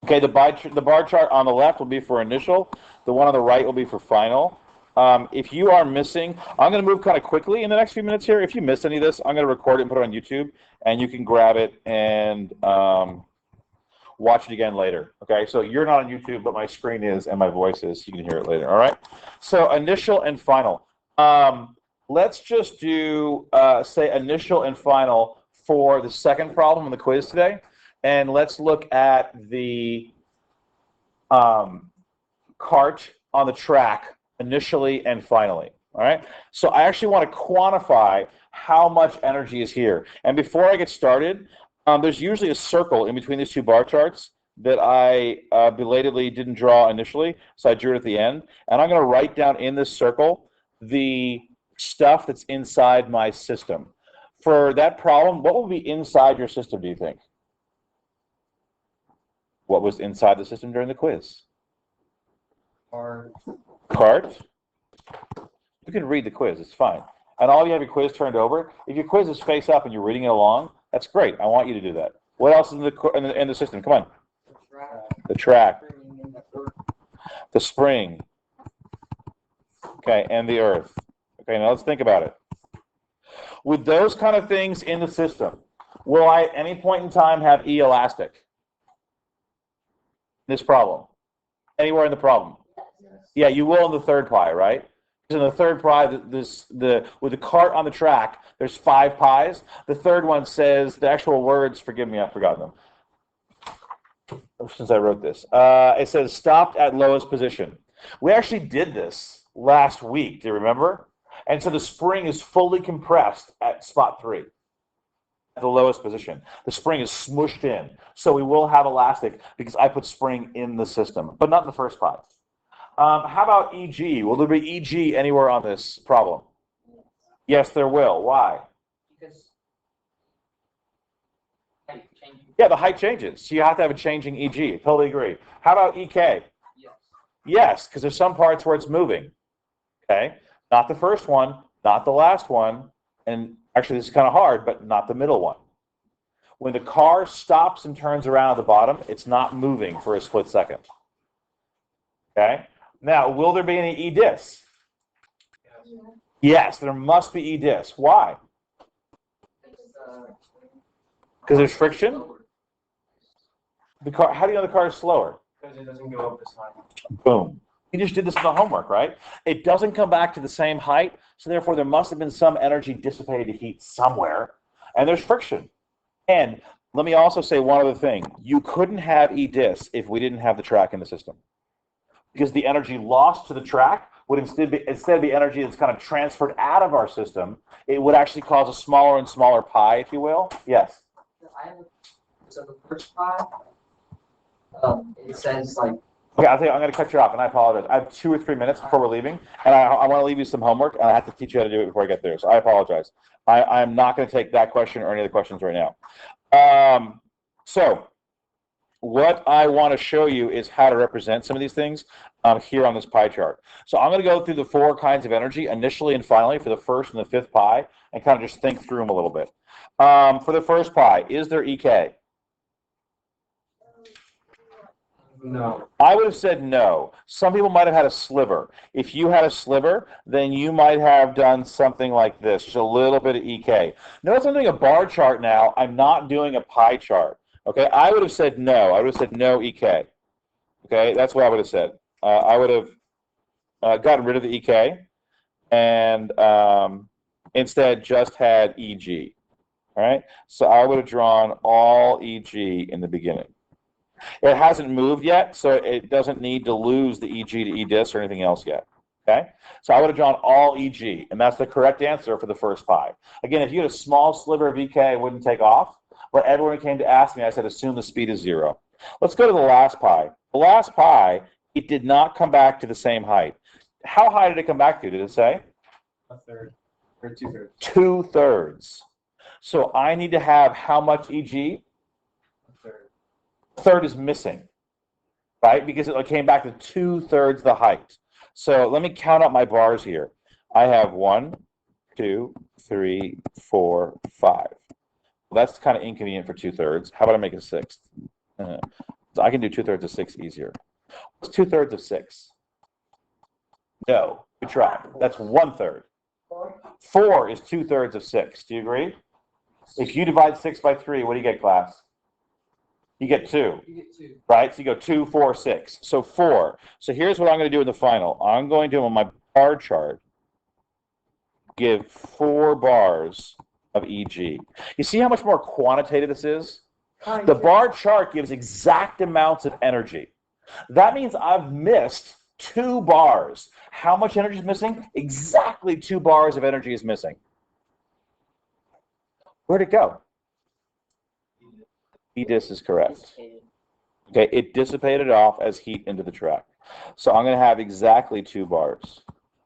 Okay, the bar chart on the left will be for initial. The one on the right will be for final. If you are missing, I'm going to move kind of quickly in the next few minutes here. If you missed any of this, I'm going to record it and put it on YouTube, and you can grab it and watch it again later. Okay, so you're not on YouTube, but my screen is and my voice is. You can hear it later. All right. So initial and final. Let's just do say initial and final for the second problem in the quiz today, and let's look at the cart on the track initially and finally. All right. So I actually want to quantify how much energy is here. And before I get started, there's usually a circle in between these two bar charts that I belatedly didn't draw initially, so I drew it at the end. And I'm going to write down in this circle the stuff that's inside my system. For that problem, what will be inside your system, do you think? What was inside the system during the quiz? Cart. You can read the quiz, it's fine. And all you have your quiz turned over. If your quiz is face up and you're reading it along, that's great. I want you to do that. What else is in the system? Come on. The track. The spring. Okay, and the earth. Okay, now let's think about it. With those kind of things in the system, will I at any point in time have E elastic? This problem. Anywhere in the problem? Yeah, you will in the third pi, right? In the third pi, with the cart on the track, there's 5 pi's. The third one says the actual words. Forgive me, I've forgotten them since I wrote this. It says stopped at lowest position. We actually did this last week. Do you remember? And so the spring is fully compressed at spot 3, at the lowest position. The spring is smushed in, so we will have elastic because I put spring in the system, but not in the first pi. How about EG? Will there be EG anywhere on this problem? Yes, there will. Why? Because height changes. Yeah, the height changes. So you have to have a changing EG. Totally agree. How about EK? Yes. Yes, because there's some parts where it's moving. Okay? Not the first one, not the last one, and actually this is kind of hard, but not the middle one. When the car stops and turns around at the bottom, it's not moving for a split second. Okay? Now, will there be any E-dis? Yes, there must be E-dis. Why? Because there's friction? The car, how do you know the car is slower? Because it doesn't go up as high. Boom. You just did this in the homework, right? It doesn't come back to the same height, so therefore there must have been some energy dissipated to heat somewhere, and there's friction. And let me also say one other thing. You couldn't have E-dis if we didn't have the track in the system. Because the energy lost to the track would instead be energy that's kind of transferred out of our system. It would actually cause a smaller and smaller pi, if you will. Yes? So the first pi, it says like. Okay, I think I'm going to cut you off, and I apologize. I have 2 or 3 minutes before we're leaving, and I want to leave you some homework, and I have to teach you how to do it before I get there. So I apologize. I'm not going to take that question or any of the questions right now. So what I want to show you is how to represent some of these things here on this pie chart. So I'm going to go through the 4 kinds of energy, initially and finally, for the first and the 5th pi, and kind of just think through them a little bit. For the first pi, is there EK? No. I would have said no. Some people might have had a sliver. If you had a sliver, then you might have done something like this, just a little bit of EK. Notice I'm doing a bar chart now. I'm not doing a pie chart. Okay, I would have said no. I would have said no EK. Okay, that's what I would have said. I would have gotten rid of the EK and instead just had EG. All right, so I would have drawn all EG in the beginning. It hasn't moved yet, so it doesn't need to lose the EG to E-dis or anything else yet. Okay, so I would have drawn all EG, and that's the correct answer for the first pi. Again, if you had a small sliver of EK, it wouldn't take off. But everyone came to ask me, I said, assume the speed is 0. Let's go to the last pi. The last pi, it did not come back to the same height. How high did it come back to? Did it say? A third. Or 2/3. 2/3. So I need to have how much EG? A third. A third is missing, right? Because it came back to 2/3 the height. So let me count up my bars here. I have 1, 2, 3, 4, 5. Well, that's kind of inconvenient for 2/3. How about I make a 6th? So I can do 2/3 of 6 easier. What's 2/3 of 6? No, good try. That's 1/3. 4 is 2/3 of 6. Do you agree? If you divide 6 by 3, what do you get, class? You get 2, You get 2. right? So you go 2, 4, 6. So 4. So here's what I'm going to do in the final. I'm going to, on my bar chart, give 4 bars of EG. You see how much more quantitative this is? The bar chart gives exact amounts of energy. That means I've missed 2 bars. How much energy is missing? Exactly 2 bars of energy is missing. Where'd it go? EDIS is correct. Okay, it dissipated off as heat into the track. So I'm going to have exactly 2 bars,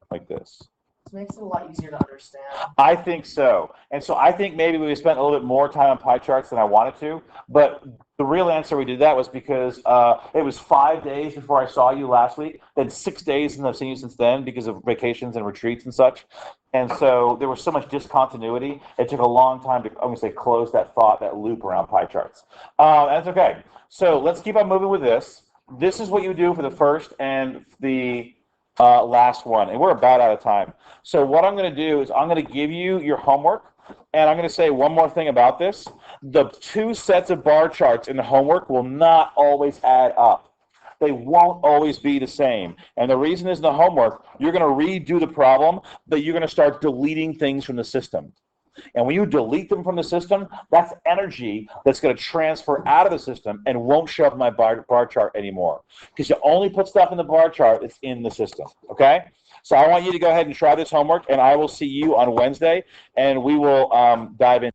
like this. This makes it a lot easier to understand. I think so. And so I think maybe we spent a little bit more time on pie charts than I wanted to, but the real answer we did that was because it was 5 days before I saw you last week, then 6 days since I've seen you since then because of vacations and retreats and such. And so there was so much discontinuity, it took a long time to, I'm going to say, close that thought, that loop around pie charts. That's okay. So let's keep on moving with this. This is what you do for the first and the last one, and we're about out of time. So what I'm going to do is I'm going to give you your homework, and I'm going to say one more thing about this. The 2 sets of bar charts in the homework will not always add up. They won't always be the same. And the reason is in the homework, you're going to redo the problem, but you're going to start deleting things from the system. And when you delete them from the system, that's energy that's going to transfer out of the system and won't show up in my bar chart anymore. Because you only put stuff in the bar chart that's in the system, okay? So I want you to go ahead and try this homework, and I will see you on Wednesday, and we will dive in.